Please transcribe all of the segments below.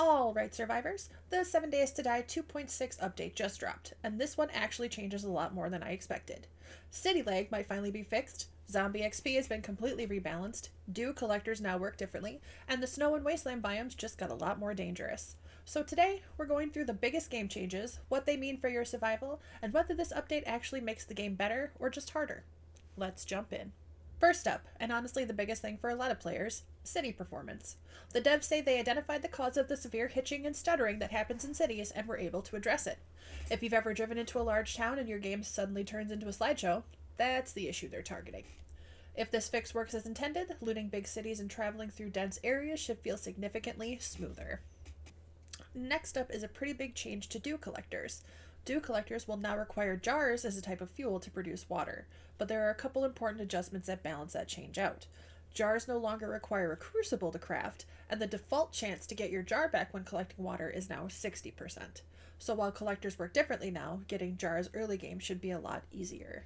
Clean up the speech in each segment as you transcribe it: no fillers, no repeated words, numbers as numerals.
Alright, survivors, the 7 Days to Die 2.6 update just dropped, and this one actually changes a lot more than I expected. City lag might finally be fixed, zombie XP has been completely rebalanced, dew collectors now work differently, and the snow and wasteland biomes just got a lot more dangerous. So today, we're going through the biggest game changes, what they mean for your survival, and whether this update actually makes the game better or just harder. Let's jump in. First up, and honestly the biggest thing for a lot of players, city performance. The devs say they identified the cause of the severe hitching and stuttering that happens in cities and were able to address it. If you've ever driven into a large town and your game suddenly turns into a slideshow, that's the issue they're targeting. If this fix works as intended, looting big cities and traveling through dense areas should feel significantly smoother. Next up is a pretty big change to dew collectors. Dew collectors will now require jars as a type of fuel to produce water, but there are a couple important adjustments that balance that change out. Jars no longer require a crucible to craft, and the default chance to get your jar back when collecting water is now 60%. So while collectors work differently now, getting jars early game should be a lot easier.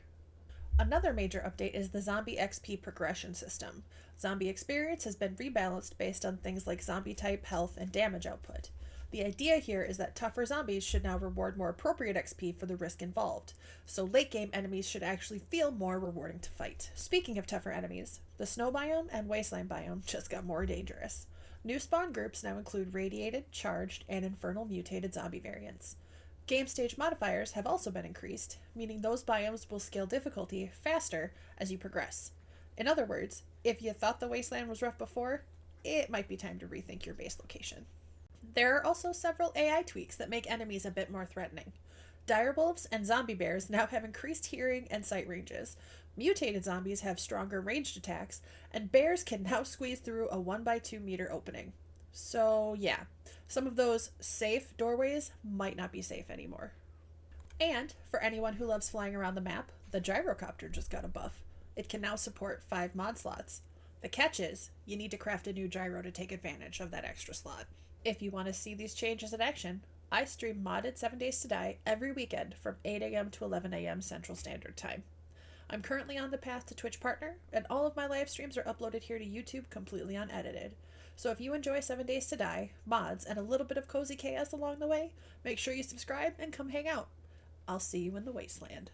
Another major update is the zombie XP progression system. Zombie experience has been rebalanced based on things like zombie type, health, and damage output. The idea here is that tougher zombies should now reward more appropriate XP for the risk involved, so late game enemies should actually feel more rewarding to fight. Speaking of tougher enemies, the snow biome and wasteland biome just got more dangerous. New spawn groups now include radiated, charged, and infernal mutated zombie variants. Game stage modifiers have also been increased, meaning those biomes will scale difficulty faster as you progress. In other words, if you thought the wasteland was rough before, it might be time to rethink your base location. There are also several AI tweaks that make enemies a bit more threatening. Direwolves and zombie bears now have increased hearing and sight ranges. Mutated zombies have stronger ranged attacks, and bears can now squeeze through a 1x2 meter opening. So yeah, some of those safe doorways might not be safe anymore. And for anyone who loves flying around the map, the Gyrocopter just got a buff. It can now support 5 mod slots. The catch is, you need to craft a new gyro to take advantage of that extra slot. If you want to see these changes in action, I stream modded 7 Days to Die every weekend from 8 a.m. to 11 a.m. Central Standard Time. I'm currently on the path to Twitch Partner, and all of my live streams are uploaded here to YouTube completely unedited. So if you enjoy 7 Days to Die, mods, and a little bit of cozy chaos along the way, make sure you subscribe and come hang out. I'll see you in the wasteland.